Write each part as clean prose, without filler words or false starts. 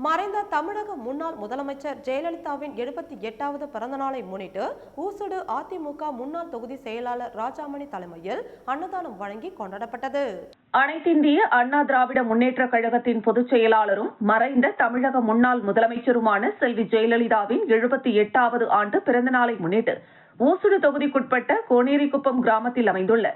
மறைந்த தமிழக முன்னாள் முதலமைச்சர் ஜெயலலிதாவின் 78வது பிறந்த நாளை முன்னிட்டு ஊசுடு அதிமுக முன்னாள் தொகுதி செயலாளர் ராஜாமணி தலைமையில் அன்னதானம் வழங்கி கொண்டாடப்பட்டது. அனைத்திந்திய அண்ணா திராவிட முன்னேற்ற கழகத்தின் பொதுச் செயலாளரும் மறைந்த தமிழக முன்னாள் முதலமைச்சருமான செல்வி ஜெயலலிதாவின் 78வது ஆண்டு பிறந்த நாளை முன்னிட்டு ஊசுடு தொகுதிக்குட்பட்ட கோனேரிக்குப்பம் கிராமத்தில் அமைந்துள்ள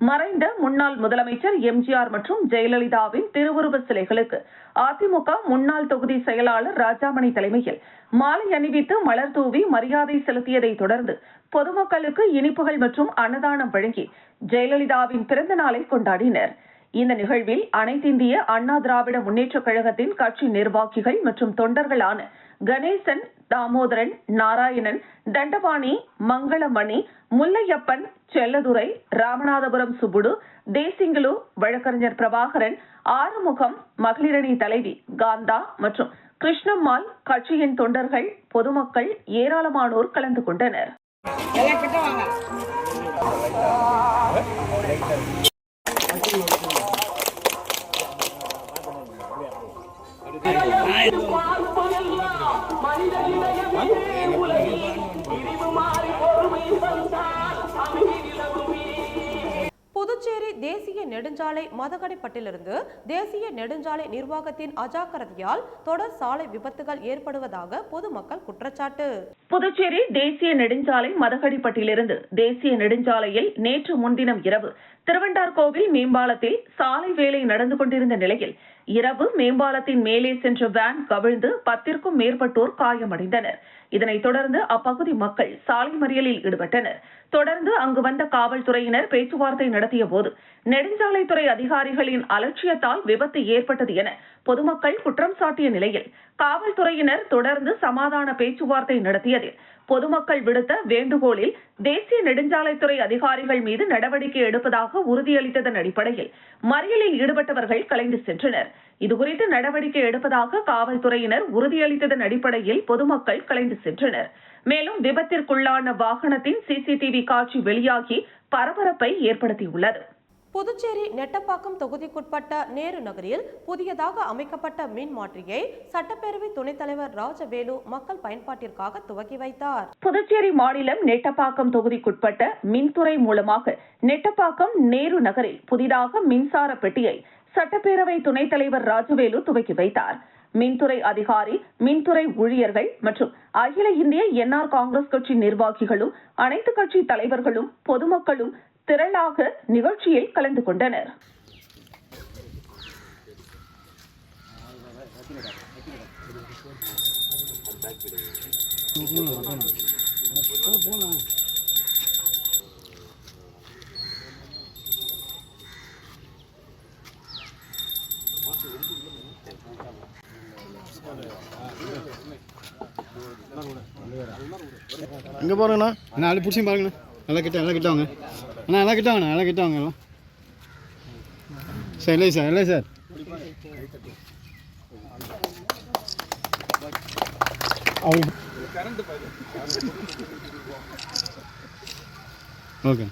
மறைந்த முன்னாள் முதலமைச்சர் எம்ஜிஆர் மற்றும் ஜெயலலிதாவின் திருவுருவ சிலைகளுக்கு அதிமுக முன்னாள் தொகுதி செயலாளர் ராஜாமணி தலைமையில் மாலை அணிவித்து மலர் தூவி மரியாதை செலுத்தியதை தொடர்ந்து பொதுமக்களுக்கு இனிப்புகள் மற்றும் அன்னதானம் வழங்கி ஜெயலலிதாவின் பிறந்த நாளை கொண்டாடினர். இந்த நிகழ்வில் அனைத்திந்திய அண்ணா திராவிட முன்னேற்ற கழகத்தின் கட்சி நிர்வாகிகள் மற்றும் தொண்டர்களான கணேசன், தாமோதரன், நாராயணன், தண்டபாணி, மங்களமணி, முல்லையப்பன், செல்லதுரை, ராமநாதபுரம் சுப்புடு, தேசிங்கலு, வழக்கறிஞர் பிரபாகரன், ஆறுமுகம், மகளிரணி தலைவி காந்தா மற்றும் கிருஷ்ணம்மாள், கட்சியின் தொண்டர்கள், பொதுமக்கள் ஏராளமானோர் கலந்து கொண்டனர். புதுச்சேரி தேசிய நெடுஞ்சாலை மதகடிப்பட்டிலிருந்து தேசிய நெடுஞ்சாலை நிர்வாகத்தின் அஜாக்கிரதையால் தொடர் சாலை விபத்துகள் ஏற்படுவதாக பொதுமக்கள் குற்றச்சாட்டு. புதுச்சேரி தேசிய நெடுஞ்சாலை மதகடிப்பட்டிலிருந்து தேசிய நெடுஞ்சாலையில் நேற்று முன்தினம் இரவு திருவண்டார்கோவில் மேம்பாலத்தில் சாலை வேலை நடந்து கொண்டிருந்த நிலையில் இரவு மேம்பாலத்தின் மேலே சென்ற வேன் கவிழ்ந்து 10க்கும் மேற்பட்டோர் காயமடைந்தனர். இதனைத் தொடர்ந்து அப்பகுதி மக்கள் சாலை மறியலில் ஈடுபட்டனர். தொடர்ந்து அங்கு வந்த காவல்துறையினர் பேச்சுவார்த்தை நடத்திய போது நெடுஞ்சாலைத்துறை அதிகாரிகளின் அலட்சியத்தால் விபத்து ஏற்பட்டது என பொதுமக்கள் குற்றம் சாட்டிய நிலையில் காவல்துறையினர் தொடர்ந்து சமாதான பேச்சுவார்த்தை நடத்தியதில் பொதுமக்கள் விடுத்த வேண்டுகோளில் தேசிய நெடுஞ்சாலைத்துறை அதிகாரிகள் மீது நடவடிக்கை எடுப்பதாக உறுதியளித்ததன் அடிப்படையில் மறியலில் ஈடுபட்டவர்கள் கலைந்து சென்றனர். இதுகுறித்து நடவடிக்கை எடுப்பதாக காவல்துறையினர் உறுதியளித்ததன் அடிப்படையில் பொதுமக்கள் கலைந்து சென்றனர். மேலும் விபத்திற்குள்ளான வாகனத்தின் சிசிடிவி காட்சி வெளியாகி பரபரப்பை ஏற்படுத்தியுள்ளது. புதுச்சேரி நெட்டப்பாக்கம் தொகுதிக்குட்பட்ட நேரு நகரில் புதியதாக அமைக்கப்பட்ட மின் மாற்றியை சட்டப்பேரவை துணைத் தலைவர் ராஜவேலு மக்கள் பயன்பாட்டிற்காக துவக்கி வைத்தார். புதுச்சேரி மாநிலம் நெட்டப்பாக்கம் தொகுதிக்குட்பட்ட மின்துறை மூலமாக நெட்டப்பாக்கம் நேரு நகரில் புதிதாக மின்சார பெட்டியை சட்டப்பேரவை துணைத் தலைவர் ராஜவேலு துவக்கி வைத்தார். மின்துறை அதிகாரி, மின்துறை ஊழியர்கள் மற்றும் அகில இந்திய என்ஆர் காங்கிரஸ் கட்சி நிர்வாகிகளும் அனைத்து கட்சி தலைவர்களும் பொதுமக்களும் திரளாக நிகழ்ச்சியில் கலந்து கொண்டனர். இங்கே போகிறேங்கண்ணா, நாலு பிடிச்சி பாருங்கண்ணா. நல்லா கிட்ட வாங்க அண்ணா, நல்லா கிட்ட வாங்க எல்லாம். சார் இல்லை சார் ஓகே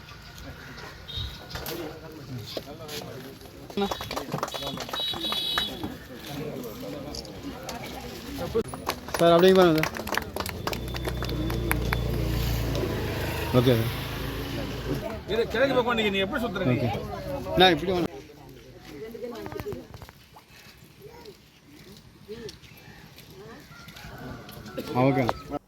சார் அப்படிங்க பாருங்க சார். Okay sir. இது கிழக்கு பக்கம் நீங்க எப்படி சுத்துறீங்க? நான் இப்படி வாங்க. ஓகே.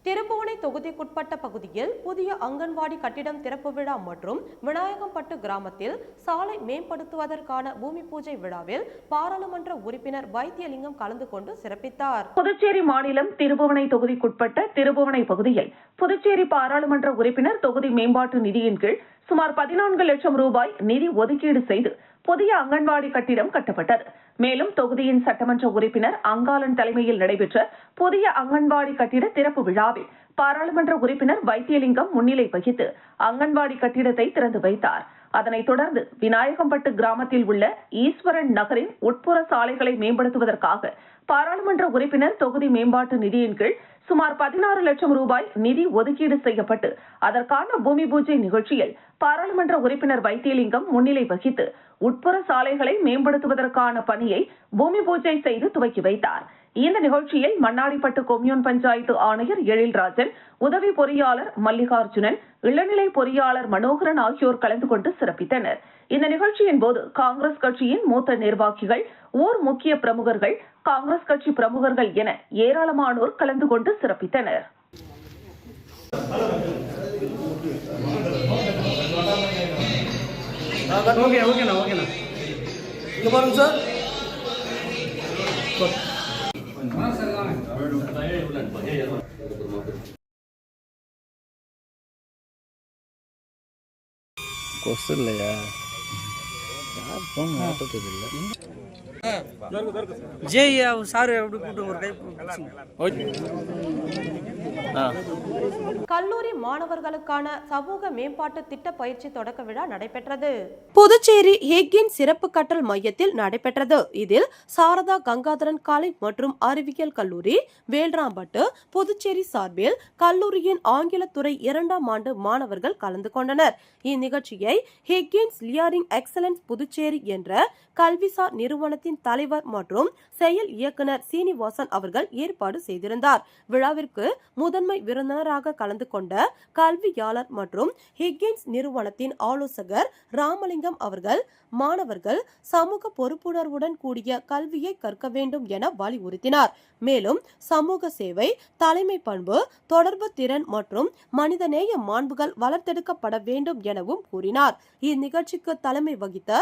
திருப்புவனை தொகுதிக்குட்பட்ட பகுதியில் புதிய அங்கன்வாடி கட்டிடம் திறப்பு விழா மற்றும் விநாயகம்பட்டு கிராமத்தில் சாலை மேம்படுத்துவதற்கான பூமி பூஜை விழாவில் பாராளுமன்ற உறுப்பினர் வைத்தியலிங்கம் கலந்து கொண்டு சிறப்பித்தார். புதுச்சேரி மாநிலம் திருப்புவனை தொகுதிக்குட்பட்ட திருப்புவனை பகுதியில் புதுச்சேரி பாராளுமன்ற உறுப்பினர் தொகுதி மேம்பாட்டு நிதியின் கீழ் சுமார் 14 லட்சம் ரூபாய் நிதி ஒதுக்கீடு செய்து புதிய அங்கன்வாடி கட்டிடம் கட்டப்பட்டது. மேலும் தொகுதியின் சட்டமன்ற உறுப்பினர் அங்காளன் தலைமையில் நடைபெற்ற புதிய அங்கன்வாடி கட்டிட திறப்பு விழாவில் பாராளுமன்ற உறுப்பினர் வைத்தியலிங்கம் முன்னிலை வகித்து அங்கன்வாடி கட்டிடத்தை திறந்து வைத்தார். அதனைத் தொடர்ந்து விநாயகம்பட்டு கிராமத்தில் உள்ள ஈஸ்வரன் நகரின் உட்புற சாலைகளை மேம்படுத்துவதற்காக பாராளுமன்ற உறுப்பினர் தொகுதி மேம்பாட்டு நிதியின் கீழ் சுமார் 16 லட்சம் ரூபாய் நிதி ஒதுக்கீடு செய்யப்பட்டு அதற்கான பூமி பூஜை நிகழ்ச்சியில் பாராளுமன்ற உறுப்பினர் வைத்தியலிங்கம் முன்னிலை வகித்து உட்புற சாலைகளை மேம்படுத்துவதற்கான பணியை பூமி பூஜை செய்து துவக்கி வைத்தார். இந்த நிகழ்ச்சியில் மண்ணாடிப்பட்டு கொம்யூன் பஞ்சாயத்து ஆணையர் எழில்ராஜன், உதவி பொறியாளர் மல்லிகார்ஜுனன், இளநிலை பொறியாளர் மனோகரன் ஆகியோர் கலந்து கொண்டு சிறப்பித்தனர். இந்த நிகழ்ச்சியின் போது காங்கிரஸ் கட்சியின் மூத்த நிர்வாகிகள், ஊர் முக்கிய பிரமுகர்கள், காங்கிரஸ் கட்சி பிரமுகர்கள் என ஏராளமானோர் கலந்து கொண்டு சிறப்பித்தனர். இல்லையா யார் ஃபோன் மாட்டதில்லை ஜெய் சார் எப்படி கூப்பிட்டு ஒரு கல்லூரி மாணவர்களுக்கான சமூக மேம்பாட்டு திட்ட பயிற்சி தொடக்க விழா நடைபெற்றது. புதுச்சேரி ஹிக்கின் சிறப்பு கற்றல் மையத்தில் நடைபெற்றது. இதில் சாரதா கங்காதரன் கலை மற்றும் அறிவியல் கல்லூரி வேல்ராம்பட்டு புதுச்சேரி சார்பில் கல்லூரியின் ஆங்கிலத்துறை 2ஆம் ஆண்டு மாணவர்கள் கலந்து கொண்டனர். இந்நிகழ்ச்சியை ஹிக்கின்ஸ் லியரிங் எக்ஸலன்ஸ் புதுச்சேரி என்ற கல்விசார் நிறுவனத்தின் தலைவர் மற்றும் செயல் இயக்குனர் சீனிவாசன் அவர்கள் ஏற்பாடு செய்திருந்தார். விழாவிற்கு முதன்மை விருந்தினராக கலந்து கொண்ட கல்வியாளர் மற்றும் ஹிக்கின்ஸ் நிறுவனத்தின் ஆலோசகர் ராமலிங்கம் அவர்கள் மாணவர்கள் சமூக பொறுப்புணர்வுடன் கூடிய கல்வியை கற்க வேண்டும் என வலியுறுத்தினார். மேலும் சமூக சேவை, தலைமை பண்பு, தொடர்பு திறன் மற்றும் மனிதநேய மாண்புகள் வளர்த்தெடுக்கப்பட வேண்டும் எனவும் கூறினார். இந்நிகழ்ச்சிக்கு தலைமை வகித்த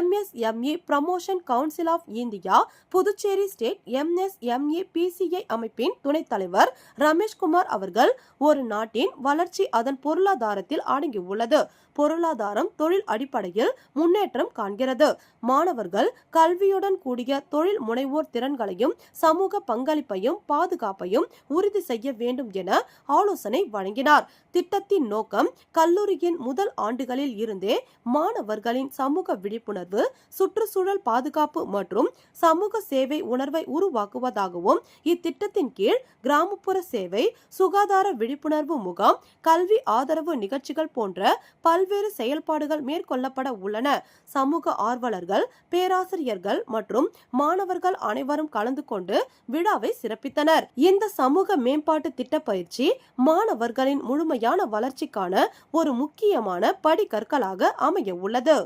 MSME promotion council of India Puducherry state MSME PCI அமைப்பின் துணைத் தலைவர் ரமேஷ்குமார் அவர்கள், ஒரு நாட்டின் வளர்ச்சி அதன் பொருளாதாரத்தில் அடங்கியுள்ளது. பொருளாதாரம் தொழில் அடிப்படையில் முன்னேற்றம் காண்கிறது. மாணவர்கள் கல்வியுடன் கூடிய தொழில் முனைவோர் திறன்களையும் சமூக பங்களிப்பையும் பாதுகாப்பையும் உறுதி செய்ய வேண்டும் என ஆலோசனை வழங்கினார். திட்டத்தின் நோக்கம் கல்லூரியின் முதல் ஆண்டுகளில் இருந்தே மாணவர்களின் சமூக விழிப்புணர்வு, சுற்றுச்சூழல் பாதுகாப்பு மற்றும் சமூக சேவை உணர்வை உருவாக்குவதாகவும், இத்திட்டத்தின் கீழ் கிராமப்புற சேவை, சுகாதார விழிப்புணர்வு முகாம், கல்வி ஆதரவு நிகழ்ச்சிகள் போன்ற பல்வேறு செயல்பாடுகள் மேற்கொள்ளப்பட உள்ளன. சமூக ஆர்வலர்கள், பேராசிரியர்கள் மற்றும் மாணவர்கள் அனைவரும் கலந்து கொண்டு விழாவை சிறப்பித்தனர். இந்த சமூக மேம்பாட்டு திட்ட பயிற்சி மாணவர்களின் முழுமையான வளர்ச்சிக்கான ஒரு முக்கியமான படிக்கற்களாக அமைய உள்ளது.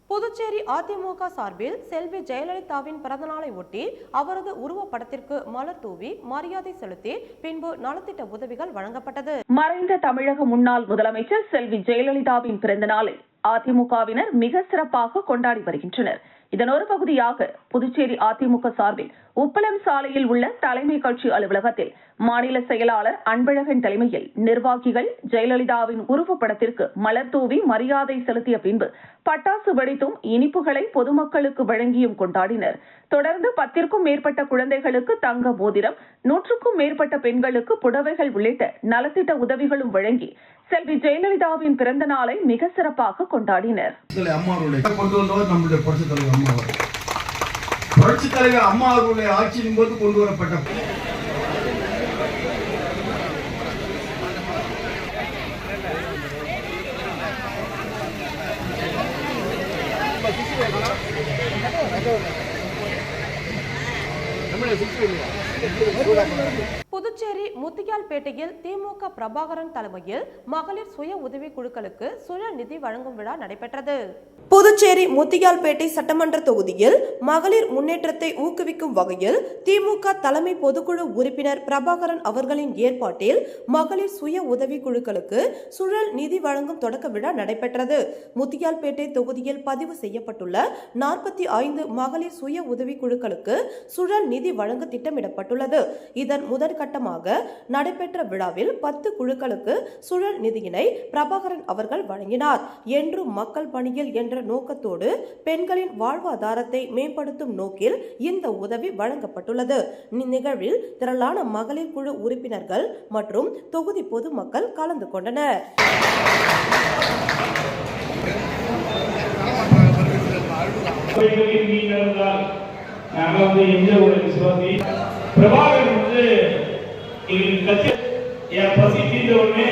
புதுச்சேரி அதிமுக சார்பில் செல்வி ஜெயலலிதாவின் பிறந்தநாளை ஒட்டி அவரது உருவப்படத்திற்கு மலர் தூவி மரியாதை செலுத்தி பின்பு நலத்திட்ட உதவிகள் வழங்கப்பட்டது. மறைந்த தமிழக முன்னாள் முதலமைச்சர் செல்வி ஜெயலலிதாவின் பிறந்த நாளை அதிமுகவினர் மிக சிறப்பாக கொண்டாடி வருகின்றனர். இதன் ஒரு பகுதியாக புதுச்சேரி அதிமுக சார்பில் உப்பளம் சாலையில் உள்ள தலைமை கட்சி அலுவலகத்தில் மாநில செயலாளர் அன்பழகன் தலைமையில் நிர்வாகிகள் ஜெயலலிதாவின் உருவப்படத்திற்கு மலர் தூவி மரியாதை செலுத்திய பின்பு பட்டாசு வெடித்தும் இனிப்புகளை பொதுமக்களுக்கு வழங்கியும் கொண்டாடினர். தொடர்ந்து 10க்கும் மேற்பட்ட குழந்தைகளுக்கு தங்க மோதிரம், 100க்கும் மேற்பட்ட பெண்களுக்கு புடவைகள் உள்ளிட்ட நலத்திட்ட உதவிகளும் வழங்கி செல்வி ஜெயலலிதாவின் பிறந்த நாளை மிக சிறப்பாக கொண்டாடினர். புரட்சித் தலைவர் அம்மா அவர்களுடைய ஆட்சியின் போது கொண்டு வரப்பட்ட புதுச்சேரி முத்தியால்பேட்டையில் திமுக பிரபாகரன் தலைமையில் மகளிர் சுய உதவி குழுக்களுக்கு சுய நிதி வழங்கும் விழா நடைபெற்றது. புதுச்சேரி முத்தியால்பேட்டை சட்டமன்ற தொகுதியில் மகளிர் முன்னேற்றத்தை ஊக்குவிக்கும் வகையில் திமுக தலைமை பொதுக்குழு உறுப்பினர் பிரபாகரன் அவர்களின் ஏற்பாட்டில் மகளிர் சுய உதவி குழுக்களுக்கு சுழல் நிதி வழங்கும் தொடக்க விழா நடைபெற்றது. முத்தியால்பேட்டை தொகுதியில் பதிவு செய்யப்பட்டுள்ள 45 மகளிர் சுய உதவி குழுக்களுக்கு சுழல் நிதி வழங்க திட்டமிடப்பட்டுள்ளது. இதன் முதற்கட்டமாக நடைபெற்ற விழாவில் 10 குழுக்களுக்கு சுழல் நிதியினை பிரபாகரன் அவர்கள் வழங்கினார். என்றும் மக்கள் பணியில் என்ற நோக்கத்தோடு பெண்களின் வாழ்வாதாரத்தை மேம்படுத்தும் நோக்கில் இந்த உதவி வழங்கப்பட்டுள்ளது. இந்நிகழ்வில் திரளான மகளிர் குழு உறுப்பினர்கள் மற்றும் தொகுதி பொதுமக்கள் கலந்து கொண்டனர். பிரபாகரன் வந்து என் பசி தீர்ந்த உடனே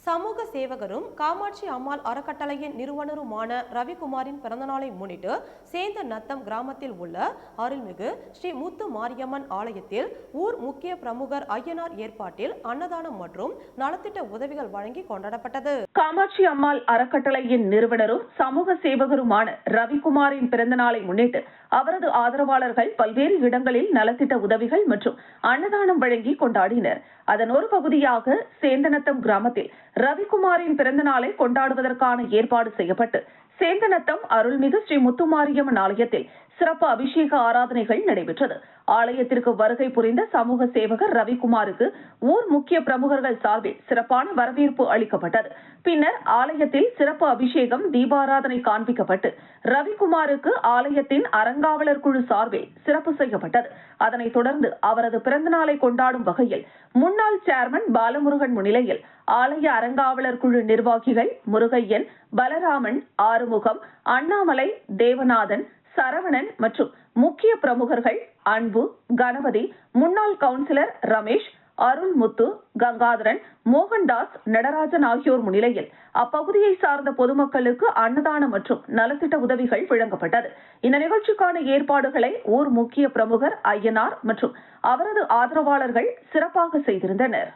சமூக சேவை சேவகரும் காமாட்சி அம்மாள் அறக்கட்டளையின் நிறுவனருமான ரவிக்குமாரின் பிறந்தநாளை முன்னிட்டு சேந்தநத்தம் கிராமத்தில் உள்ள அருள்மிகு ஸ்ரீ முத்து மாரியம்மன் ஆலயத்தில் ஊர் முக்கிய பிரமுகர் ஐயனார் ஏற்பாட்டில் அன்னதானம் மற்றும் நலத்திட்ட உதவிகள் வழங்கி கொண்டாடப்பட்டது. காமாட்சி அம்மாள் அறக்கட்டளையின் நிறுவனரும் சமூக சேவகருமான ரவிக்குமாரின் பிறந்தநாளை முன்னிட்டு அவரது ஆதரவாளர்கள் பல்வேறு இடங்களில் நலத்திட்ட உதவிகள் மற்றும் அன்னதானம் வழங்கி கொண்டாடினர். அதன் ஒரு பகுதியாக சேந்தநத்தம் கிராமத்தில் ரவிக்குமாரின் பிறந்த நாளை கொண்டாடுவதற்கான ஏற்பாடு செய்யப்பட்டு சேந்தநத்தம் அருள்மிகு ஸ்ரீ முத்துமாரியம்மன் ஆலயத்தில் சிறப்பு அபிஷேக ஆராதனைகள் நடைபெற்றது. ஆலயத்திற்கு வருகை புரிந்த சமூக சேவகர் ரவிக்குமாருக்கு ஊர் முக்கிய பிரமுகர்கள் சார்பில் சிறப்பான வரவேற்பு அளிக்கப்பட்டது. பின்னர் ஆலயத்தில் சிறப்பு அபிஷேகம், தீபாராதனை காண்பிக்கப்பட்டு ரவிக்குமாருக்கு ஆலயத்தின் அறங்காவலர் குழு சார்பில் சிறப்பு செய்யப்பட்டது. அதனைத் தொடர்ந்து அவரது பிறந்த நாளை கொண்டாடும் வகையில் முன்னாள் சேர்மன் பாலமுருகன் முன்னிலையில் ஆலய அறங்காவலர் குழு நிர்வாகிகள் முருகையன், பலராமன், ஆறுமுகம், அண்ணாமலை, தேவநாதன், சரவணன் மற்றும் முக்கிய பிரமுகர்கள் அன்பு, கணபதி, முன்னாள் கவுன்சிலர் ரமேஷ், அருள்முத்து, கங்காதரன், மோகன்தாஸ், நடராஜன் ஆகியோர் முன்னிலையில் அப்பகுதியை சார்ந்த பொதுமக்களுக்கு அன்னதானம் மற்றும் நலத்திட்ட உதவிகள் வழங்கப்பட்டது. இந்த நிகழ்ச்சிக்கான ஏற்பாடுகளை ஊர் முக்கிய பிரமுகர் ஐயனார் மற்றும் அவரது ஆதரவாளர்கள் சிறப்பாக செய்திருந்தனர்.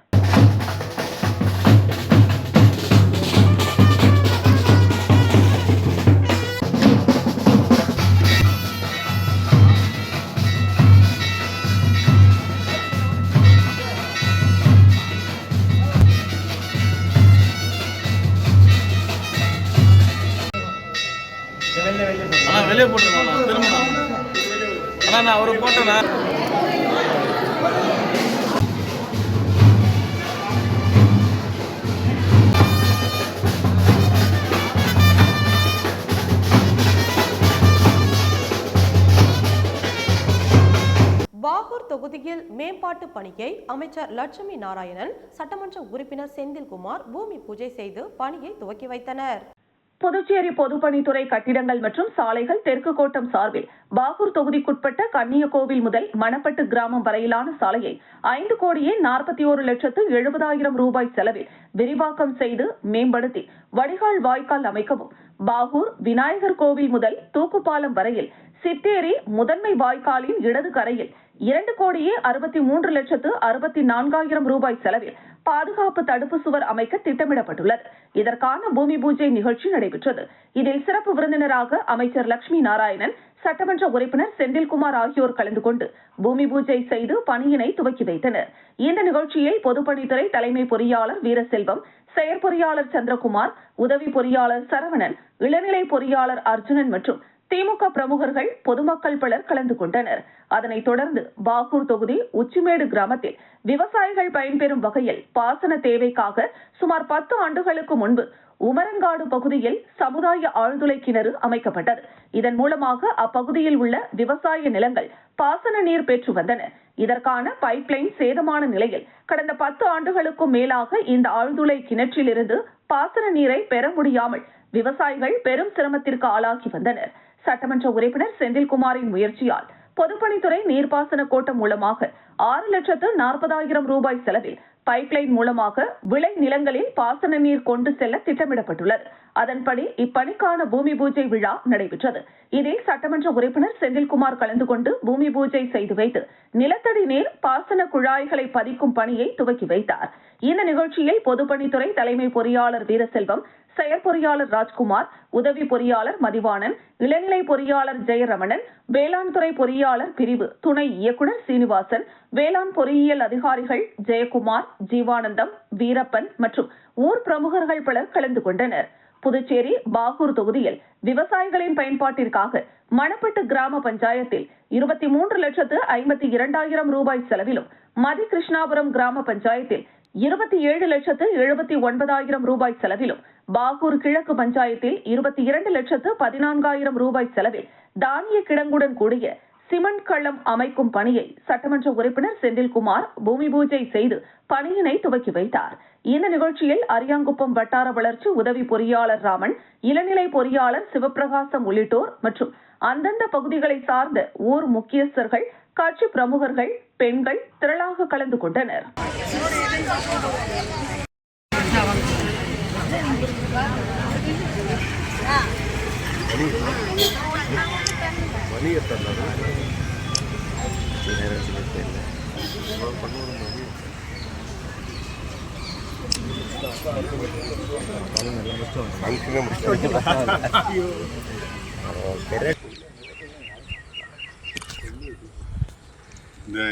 வெளியே போட்டுருந்தேன் திரும்ப ஆனால் நான் அவரு போட்டேன்னா பாகூர் தொகுதியில் மேம்பாட்டு பணியை அமைச்சர் லட்சுமி நாராயணன், சட்டமன்ற உறுப்பினர் செந்தில்குமார் பூமி பூஜை செய்து பணியை துவக்கி வைத்தனர். புதுச்சேரி பொதுப்பணித்துறை கட்டிடங்கள் மற்றும் சாலைகள் தெற்கு கோட்டம் சார்பில் பாகூர் தொகுதிக்குட்பட்ட கன்னியகோவில் முதல் மணப்பட்டு கிராமம் வரையிலான சாலையை 5,41,70,000 ரூபாய் செலவில் விரிவாக்கம் செய்து மேம்படுத்தி வடிகால் வாய்க்கால் அமைக்கவும், பாகூர் விநாயகர் கோவில் முதல் தூக்குப்பாலம் வரையில் சித்தேரி முதன்மை வாய்க்காலின் இடது கரையில் 2,63,64,000 ரூபாய் செலவில் பாதுகாப்பு தடுப்பு சுவர் அமைக்க திட்டமிடப்பட்டுள்ளது. இதற்கான பூமி பூஜை நிகழ்ச்சி நடைபெற்றது. இதில் சிறப்பு விருந்தினராக அமைச்சர் லட்சுமி நாராயணன், சட்டமன்ற உறுப்பினர் செந்தில்குமார் ஆகியோர் கலந்து கொண்டு பூமி பூஜை செய்து பணியினை துவக்கி வைத்தனர். இந்த நிகழ்ச்சியில் பொதுப்பணித்துறை தலைமை பொறியாளர் வீரசெல்வம், செயற்பொறியாளர் சந்திரகுமார், உதவி பொறியாளர் சரவணன், இளநிலை பொறியாளர் அர்ஜுனன் மற்றும் திமுக பிரமுகர்கள், பொதுமக்கள் பலர் கலந்து கொண்டனர். அதனைத் தொடர்ந்து பாகூர் தொகுதி உச்சிமேடு கிராமத்தில் விவசாயிகள் பயன்பெறும் வகையில் பாசன தேவைக்காக சுமார் 10 ஆண்டுகளுக்கு முன்பு உமரங்காடு பகுதியில் சமுதாய ஆழ்துளை கிணறு அமைக்கப்பட்டது. இதன் மூலமாக அப்பகுதியில் உள்ள விவசாய நிலங்கள் பாசன நீர் பெற்று வந்தன. இதற்கான பைப்லைன் சேதமான நிலையில் கடந்த 10 ஆண்டுகளுக்கும் மேலாக இந்த ஆழ்துளை கிணற்றிலிருந்து பாசன நீரை பெற முடியாமல் விவசாயிகள் பெரும் சிரமத்திற்கு ஆளாகி வந்தனர். சட்டமன்ற உறுப்பினர் செந்தில்குமாரின் முயற்சியால் பொதுப்பணித்துறை நீர்ப்பாசன கோட்டம் மூலமாக 6,40,000 ரூபாய் செலவில் பைப்லைன் மூலமாக விளை நிலங்களில் பாசன நீர் கொண்டு செல்ல திட்டமிடப்பட்டுள்ளது. அதன்படி இப்பணிக்கான பூமி பூஜை விழா நடைபெற்றது. இதில் சட்டமன்ற உறுப்பினர் செந்தில்குமார் கலந்து கொண்டு பூமி பூஜை செய்து வைத்து நிலத்தடி நீர் பாசன குழாய்களை பதிக்கும் பணியை துவக்கி வைத்தார். இந்த நிகழ்ச்சியில் பொதுப்பணித்துறை தலைமை பொறியாளர் வீரசெல்வம், செயற்பொறியாளர் ராஜ்குமார், உதவி பொறியாளர் மதிவாணன், இளநிலை பொறியாளர் ஜெயரமணன், வேளாண் துறை பொறியாளர் பிரிவு துணை இயக்குநர் சீனிவாசன், வேளாண் பொறியியல் அதிகாரிகள் ஜெயக்குமார், ஜீவானந்தம், வீரப்பன் மற்றும் ஊர் பிரமுகர்கள் பலர் கலந்து கொண்டனர். புதுச்சேரி பாகூர் தொகுதியில் விவசாயிகளின் பயன்பாட்டிற்காக மணப்பட்டு கிராம பஞ்சாயத்தில் 23,52,000 ரூபாய் செலவிலும், மதி கிருஷ்ணாபுரம் கிராம பஞ்சாயத்தில் 27,79,000 ரூபாய் செலவிலும், பாகூர் கிழக்கு பஞ்சாயத்தில் 22,14,000 ரூபாய் செலவில் தானிய கிடங்குடன் கூடிய சிமெண்ட் களம் அமைக்கும் பணியை சட்டமன்ற உறுப்பினர் செந்தில்குமார் பூமி பூஜை செய்து பணியினை துவக்கி வைத்தார். இந்த நிகழ்ச்சியில் அரியாங்குப்பம் வட்டார வளர்ச்சி உதவி பொறியாளர் ராமன், இளநிலை பொறியாளர் சிவபிரகாசம் உள்ளிட்டோர் மற்றும் அந்தந்த பகுதிகளை சார்ந்த ஊர் முக்கியஸ்தர்கள், கட்சி பிரமுகர்கள், பெண்கள் திரளாக கலந்து கொண்டனர்.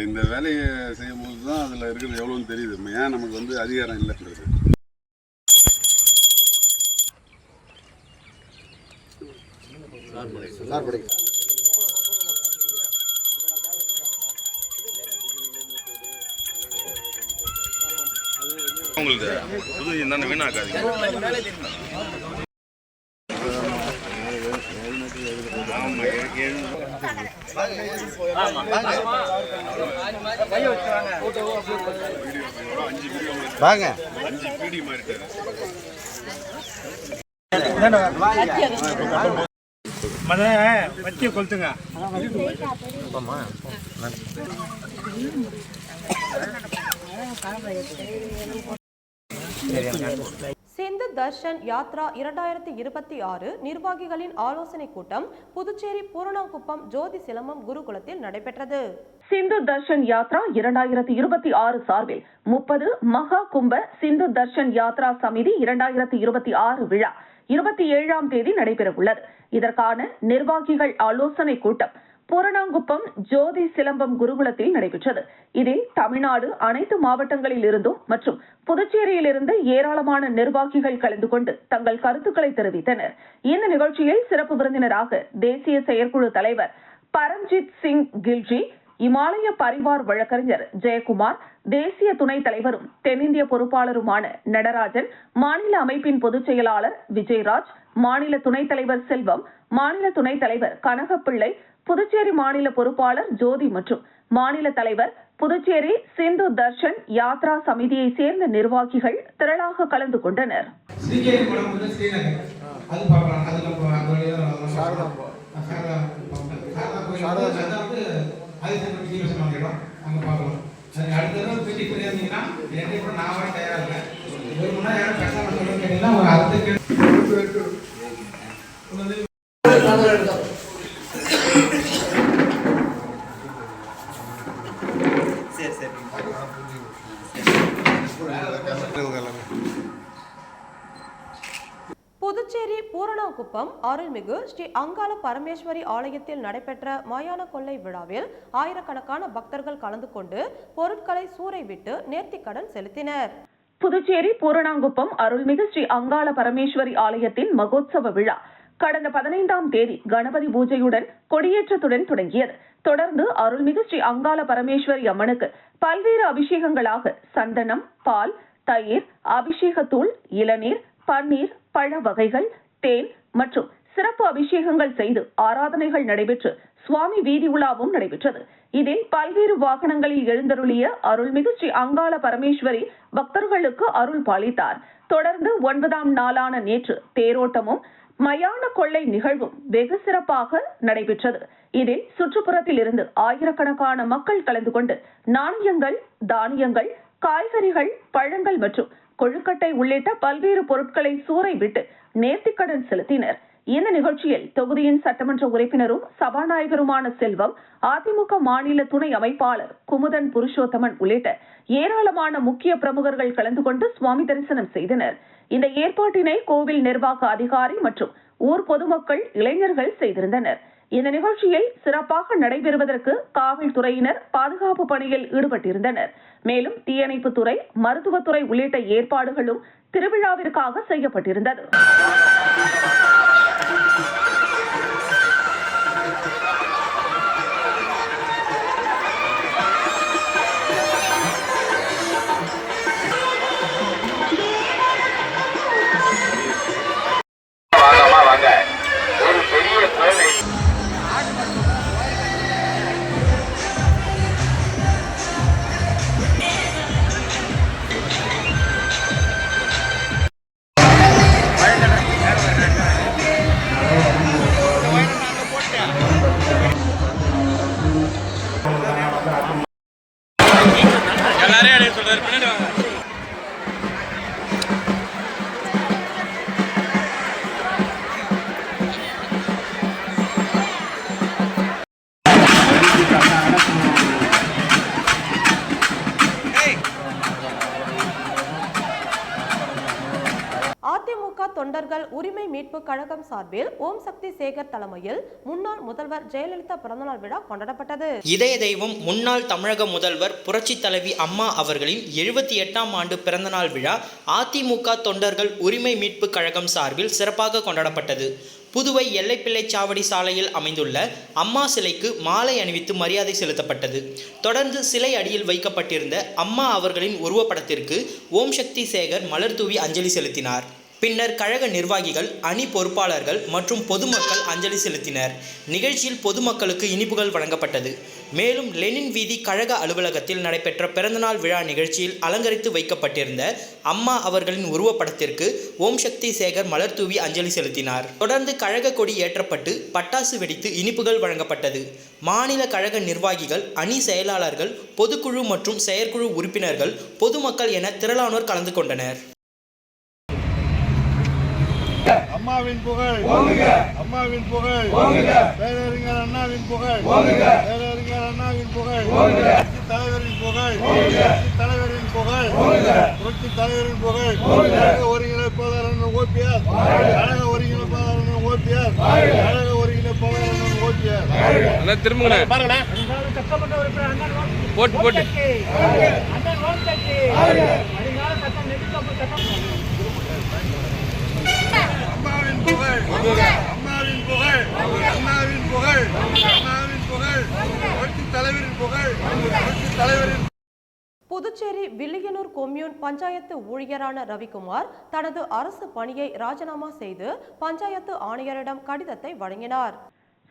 இந்த வேலையை செய்யும் போது தான் அதில் இருக்கிறது எவ்வளோன்னு தெரியுது. ஏன் நமக்கு வந்து அதிகாரம் இல்லைன்றது. உங்களுக்கு புது என்னென்ன வீணாக்காதீங்க. வாங்க வச்சு கொளுத்துங்க. சிந்து தர்ஷன் யாத்ரா 2026 நிர்வாகிகளின் ஆலோசனை கூட்டம் புதுச்சேரி பூரணாங்குப்பம் ஜோதி சிலம்பம் குருகுலத்தில் நடைபெற்றது. சிந்து தர்ஷன் யாத்ரா 2026 சார்பில் 30 மகா கும்ப சிந்து தர்ஷன் யாத்ரா சமிதி 2026 விழா 27ஆம் தேதி நடைபெற உள்ளது. இதற்கான நிர்வாகிகள் ஆலோசனை கூட்டம் பூரணாங்குப்பம் ஜோதி சிலம்பம் குருகுலத்தில் நடைபெற்றது. இதில் தமிழ்நாடு அனைத்து மாவட்டங்களில் இருந்தும் மற்றும் புதுச்சேரியிலிருந்து ஏராளமான நிர்வாகிகள் கலந்து கொண்டு தங்கள் கருத்துக்களை தெரிவித்தனர். இந்த நிகழ்ச்சியில் சிறப்பு விருந்தினராக தேசிய செயற்குழு தலைவர் பரம்ஜித் சிங் கில்ஜி, இமாலய பரிவார் வழக்கறிஞர் ஜெயக்குமார், தேசிய துணைத் தலைவரும் தென்னிந்திய பொறுப்பாளருமான நடராஜன், மாநில அமைப்பின் பொதுச் செயலாளர் விஜயராஜ், மாநில துணைத் தலைவர் செல்வம், மாநில துணைத் தலைவர் கனகப்பிள்ளை, புதுச்சேரி மாநில பொறுப்பாளர் ஜோதி மற்றும் மாநில தலைவர் புதுச்சேரி சிந்து தர்ஷன் யாத்ரா சமிதியை சேர்ந்த நிர்வாகிகள் திரளாக கலந்து கொண்டனர். புதுச்சேரி பூரணாங்குப்பம் அருள்மிகு ஸ்ரீ அங்காள பரமேஸ்வரி ஆலயத்தில் நடைபெற்ற மயான கொள்ளை விழாவில் ஆயிரக்கணக்கான பக்தர்கள் கலந்து கொண்டு பொருட்களை சூறைவிட்டு நேர்த்திக்கடன் செலுத்தினர். புதுச்சேரி பூரணாங்குப்பம் அருள்மிகு ஸ்ரீ அங்காள பரமேஸ்வரி ஆலயத்தின் மகோத்சவ விழா கடந்த 15ஆம் தேதி கணபதி பூஜையுடன் கொடியேற்றத்துடன் தொடங்கியது. தொடர்ந்து அருள்மிகு ஸ்ரீ அங்காள பரமேஸ்வரி அம்மனுக்கு பல்வேறு அபிஷேகங்களாக சந்தனம், பால், தயிர், அபிஷேகத்தூள், இளநீர், பன்னீர், பழ வகைகள், தேன் மற்றும் சிறப்பு அபிஷேகங்கள் செய்து ஆராதனைகள் நடைபெற்று சுவாமி வீதி உலாவும் நடைபெற்றது. இதில் பல்வேறு வாகனங்களில் எழுந்தருளிய அருள்மிகு ஸ்ரீ அங்காள பரமேஸ்வரி பக்தர்களுக்கு அருள் பாலித்தார். தொடர்ந்து 9ஆம் நாளான நேற்று தேரோட்டமும் மயான கொள்ளை நிகழ்வும் வெகு சிறப்பாக நடைபெற்றது. இதில் சுற்றுப்புறத்தில் இருந்து ஆயிரக்கணக்கான மக்கள் கலந்து கொண்டு நாணயங்கள், தானியங்கள், காய்கறிகள், பழங்கள் மற்றும் கொழுக்கட்டை உள்ளிட்ட பல்வேறு பொருட்களை சூறைவிட்டு நேர்த்திக்கடன் செலுத்தினர். இந்த நிகழ்ச்சியில் தொகுதியின் சட்டமன்ற உறுப்பினரும் சபாநாயகருமான செல்வம், அதிமுக மாநில துணை அமைப்பாளர் குமுதன் புருஷோத்தமன் உள்ளிட்ட ஏராளமான முக்கிய பிரமுகர்கள் கலந்து கொண்டு சுவாமி தரிசனம் செய்தனர். இந்த ஏற்பாட்டினை கோவில் நிர்வாக அதிகாரி மற்றும் ஊர் பொதுமக்கள், இளைஞர்கள் செய்திருந்தனர். இந்த நிகழ்ச்சியில் சிறப்பாக நடைபெறுவதற்கு காவல்துறையினர் பாதுகாப்பு பணியில் ஈடுபட்டிருந்தனர். மேலும் தீயணைப்புத்துறை, மருத்துவத்துறை உள்ளிட்ட ஏற்பாடுகளும் திருவிழாவிற்காக செய்யப்பட்டிருந்தது. தொண்டர்கள் உரிமை மீட்பு கழகம் சார்பில் ஓம் சக்தி சேகர் தலைமையில் முன்னாள் முதல்வர் ஜெயலலிதா பிறந்தநாள் விழா கொண்டாடப்பட்டது. இதய தெய்வம் முன்னாள் தமிழக முதல்வர் புரட்சி தலைவி அம்மா அவர்களின் 78ஆம் ஆண்டு பிறந்தநாள் விழா அதிமுக தொண்டர்கள் உரிமை மீட்பு கழகம் சார்பில் சிறப்பாக கொண்டாடப்பட்டது. புதுவை எல்லைப்பிள்ளை சாவடி சாலையில் அமைந்துள்ள அம்மா சிலைக்கு மாலை அணிவித்து மரியாதை செலுத்தப்பட்டது. தொடர்ந்து சிலை அடியில் வைக்கப்பட்டிருந்த அம்மா அவர்களின் உருவப்படத்திற்கு ஓம் சக்தி சேகர் மலர் தூவி அஞ்சலி செலுத்தினார். பின்னர் கழக நிர்வாகிகள், அணி பொறுப்பாளர்கள் மற்றும் பொதுமக்கள் அஞ்சலி செலுத்தினர். நிகழ்ச்சியில் பொதுமக்களுக்கு இனிப்புகள் வழங்கப்பட்டது. மேலும் லெனின் வீதி கழக அலுவலகத்தில் நடைபெற்ற பிறந்தநாள் விழா நிகழ்ச்சியில் அலங்கரித்து வைக்கப்பட்டிருந்த அம்மா அவர்களின் உருவப்படத்திற்கு ஓம் சக்தி சேகர் மலர் தூவி அஞ்சலி செலுத்தினார். தொடர்ந்து கழக கொடி ஏற்றப்பட்டு பட்டாசு வெடித்து இனிப்புகள் வழங்கப்பட்டது. மாநில கழக நிர்வாகிகள், அணி செயலாளர்கள், பொதுக்குழு மற்றும் செயற்குழு உறுப்பினர்கள், பொதுமக்கள் என திரளானோர் கலந்து கொண்டனர். அம்மாவின் புகழ், அம்மாவின் புகழ், பேரறிஞர் அண்ணாவின் புகழ், பேரறிஞர் அண்ணாவின் புகழ், புரட்சி தலைவரின் புகழ், தலைவரின் புகழ், புரட்சி தலைவரின் புகழ், கழக ஒருங்கிணைப்பாளர் ஓபிஎஸ், கழக ஒருங்கிணைப்பாளர் ஓபிஎஸ், கழக ஒருங்கிணைப்பாளர் ஓபிஎஸ். திரும்புங்க பாருங்க. போட்டு போட்டு அம்மாவின் புகழ், அம்மாவின் புகழ், அண்ணாவின் புகழ், அண்ணாவின் புகழ், புரட்சி தலைவரின் புகழ், புரட்சி தலைவரின். புதுச்சேரி வில்லியனூர் கொம்யூன் பஞ்சாயத்து ஊழியரான ரவிக்குமார் தனது அரசு பணியை ராஜினாமா செய்து பஞ்சாயத்து ஆணையரிடம் கடிதத்தை வழங்கினார்.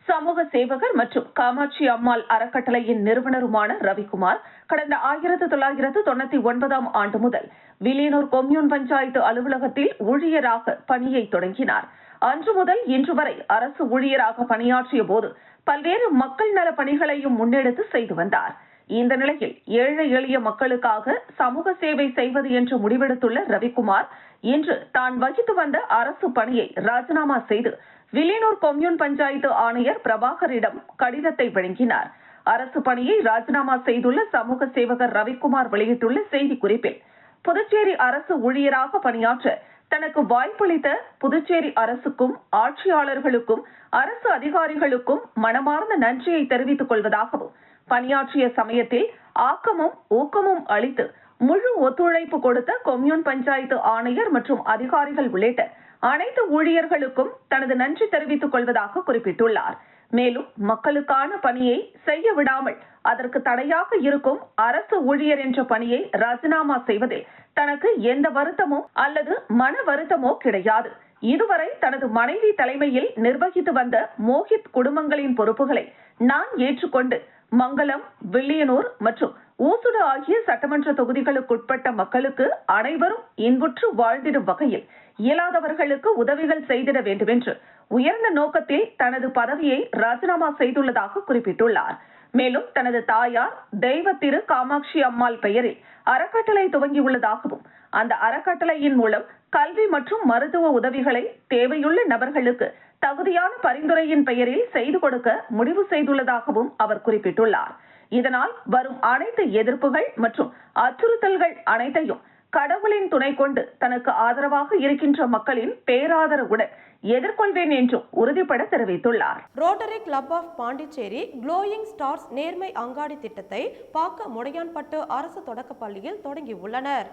சமூக சேவகர் மற்றும் காமாட்சி அம்மாள் அறக்கட்டளையின் நிறுவனருமான ரவிக்குமார் கடந்த 1999ஆம் ஆண்டு முதல் வில்லியனூர் கொம்யூன் பஞ்சாயத்து அலுவலகத்தில் ஊழியராக பணியை தொடங்கினார். அன்று முதல் இன்று வரை அரசு ஊழியராக பணியாற்றிய போது பல்வேறு மக்கள் நல பணிகளையும் முன்னெடுத்து செய்து வந்தார். இந்த நிலையில் ஏழை எளிய மக்களுக்காக சமூக சேவை செய்வது என்று முடிவெடுத்துள்ள ரவிக்குமார் இன்று தான் வகித்து வந்த அரசு பணியை ராஜினாமா செய்து வில்லியனூர் கொம்யூன் பஞ்சாயத்து ஆணையர் பிரபாகரிடம் கடிதத்தை வழங்கினார். அரசு பணியை ராஜினாமா செய்துள்ள சமூக சேவகர் ரவிக்குமார் வெளியிட்டுள்ள செய்திக்குறிப்பில், புதுச்சேரி அரசு ஊழியராக பணியாற்ற தனக்கு வாய்ப்பளித்த புதுச்சேரி அரசுக்கும் ஆட்சியாளர்களுக்கும் அரசு அதிகாரிகளுக்கும் மனமார்ந்த நன்றியை தெரிவித்துக் கொள்வதாகவும், பணியாற்றிய சமயத்தில் ஆக்கமும் ஊக்கமும் அளித்து முழு ஒத்துழைப்பு கொடுத்த கொம்யூன் பஞ்சாயத்து ஆணையர் மற்றும் அதிகாரிகள் உள்ளிட்ட அனைத்து ஊழியர்களுக்கும் தனது நன்றி தெரிவித்துக் கொள்வதாக குறிப்பிட்டுள்ளார். மேலும் மக்களுக்கான பணியை செய்ய விடாமல் அதற்கு தடையாக இருக்கும் அரசு ஊழியர் என்ற பணியை ராஜினாமா செய்வதில் தனக்கு எந்த வருத்தமோ அல்லது மன வருத்தமோ கிடையாது. இதுவரை தனது மனைவி தலைமையில் நிர்வகித்து வந்த மோஹித் குடும்பங்களின் பொறுப்புகளை நான் ஏற்றுக்கொண்டு மங்களம், வில்லியனூர் மற்றும் ஊசுடு ஆகிய சட்டமன்ற தொகுதிகளுக்குட்பட்ட மக்களுக்கு அனைவரும் இன்புற்று வாழ்ந்திடும் வகையில் இயலாதவர்களுக்கு உதவிகள் செய்திட வேண்டும் என்று உயர்ந்த நோக்கத்தில் தனது பதவியை ராஜினாமா செய்துள்ளதாக குறிப்பிட்டுள்ளார். மேலும் தனது தாயார் தெய்வ திரு காமாட்சி அம்மாள் பெயரில் அறக்கட்டளை துவங்கியுள்ளதாகவும், அந்த அறக்கட்டளையின் மூலம் கல்வி மற்றும் மருத்துவ உதவிகளை தேவையுள்ள நபர்களுக்கு தகுதியான பரிந்துரையின் பெயரில் செய்து கொடுக்க முடிவு செய்துள்ளதாகவும் அவர் குறிப்பிட்டுள்ளார். இதனால் வரும் அனைத்து எதிர்ப்புகள் மற்றும் அச்சுறுத்தல்கள் அனைத்தையும் கடவுளின் துணை கொண்டு தனக்கு ஆதரவாக இருக்கின்ற மக்களின் பேராதரவுடன் எதிர்கொள்வேன் என்றும் உறுதிபட தெரிவித்துள்ளார். Rotary club of Pondicherry glowing stars நேர்மை அங்காடி திட்டத்தை பாக்கமுடையான்பட்டு அரசு தொடக்கப்பள்ளியில் தொடங்கியுள்ளனர்.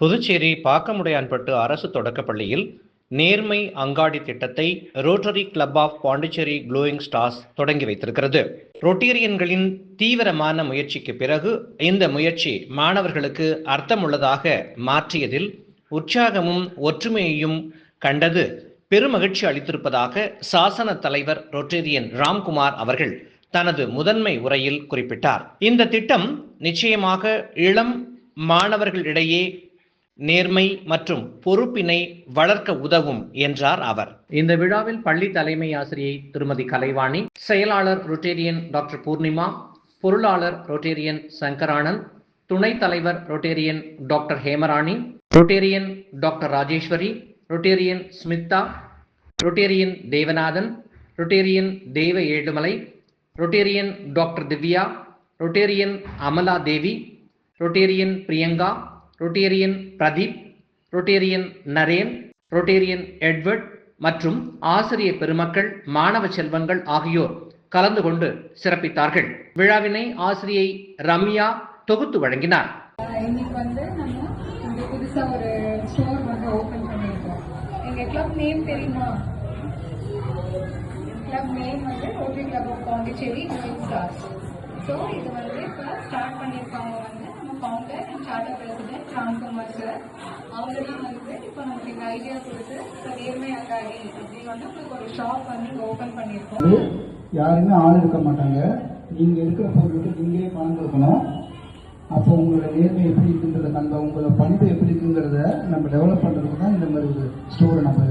புதுச்சேரி பாக்கமுடையான்பட்டு அரசு தொடக்கப்பள்ளியில் நேர்மை அங்காடி திட்டத்தை rotary club of Pondicherry glowing stars தொடங்கி வைத்திருக்கிறது. ரொட்டேரியன்களின் தீவிரமான முயற்சிக்கு பிறகு இந்த முயற்சி மாணவர்களுக்கு அர்த்தமுள்ளதாக மாற்றியதில் உற்சாகமும் ஒற்றுமையையும் கண்டது பெருமகிழ்ச்சி அளித்திருப்பதாக சாசன தலைவர் ரொட்டேரியன் ராம்குமார் அவர்கள் தனது முதன்மை உரையில் குறிப்பிட்டார். இந்த திட்டம் நிச்சயமாக இளம் மாணவர்களிடையே நேர்மை மற்றும் பொறுப்பினை வளர்க்க உதவும் என்றார் அவர். இந்த விழாவில் பள்ளி தலைமை ஆசிரியை திருமதி கலைவாணி, செயலாளர் ரொட்டேரியன் டாக்டர் பூர்ணிமா, பொருளாளர் ரொட்டேரியன் சங்கரானந்த், துணைத் தலைவர் Rotarian doctor Hemarani, Rotarian doctor Rajeshwari, Rotarian Smitha, Rotarian Devanathan, Rotarian Deva Ezhumalai, Rotarian doctor Divya, Rotarian Amala Devi, Rotarian Priyanka, Rotarian Pradeep, Rotarian Naren, Rotarian Edward மற்றும் ஆசிரிய பெருமக்கள், மாணவ செல்வங்கள் ஆகியோர் கலந்து கொண்டு சிறப்பித்தார்கள். விழாவினை ஆசிரியை ரம்யா தொகுத்து வழங்கினார். இன்னைக்கு நம்ம இங்க புதுசா ஒரு ஸ்டோர் ஓபன் பண்ணியிருக்கோம். எங்க கிளப் நேம் தெரியுமா? Club name rotary club of Pondicherry glowing stars. So இது இப்போ ஸ்டார்ட் பண்ணியிருக்காங்க நம்ம founder and charter president Ramkumar sir. அவங்க தான் இப்போ நமக்கு இந்த ஐடியா கொடுத்து நேர்மை அங்காடி அப்படின்னு உங்களுக்கு ஒரு ஷாப் ஓபன் பண்ணியிருக்கோம். யாருமே ஆள் இருக்க மாட்டாங்க. நீங்க இருக்கிற பொருளுக்கு நீங்களே பணம் கொடுக்கணும். அப்போ உங்களோட நேர்மை எப்படி இருக்குங்கிறத, உங்களோட பணிப்பு எப்படி இருக்குங்கிறத நம்ம டெவலப் பண்றதுக்கு தான் இந்த மாதிரி ஒரு ஸ்டோரை நம்ம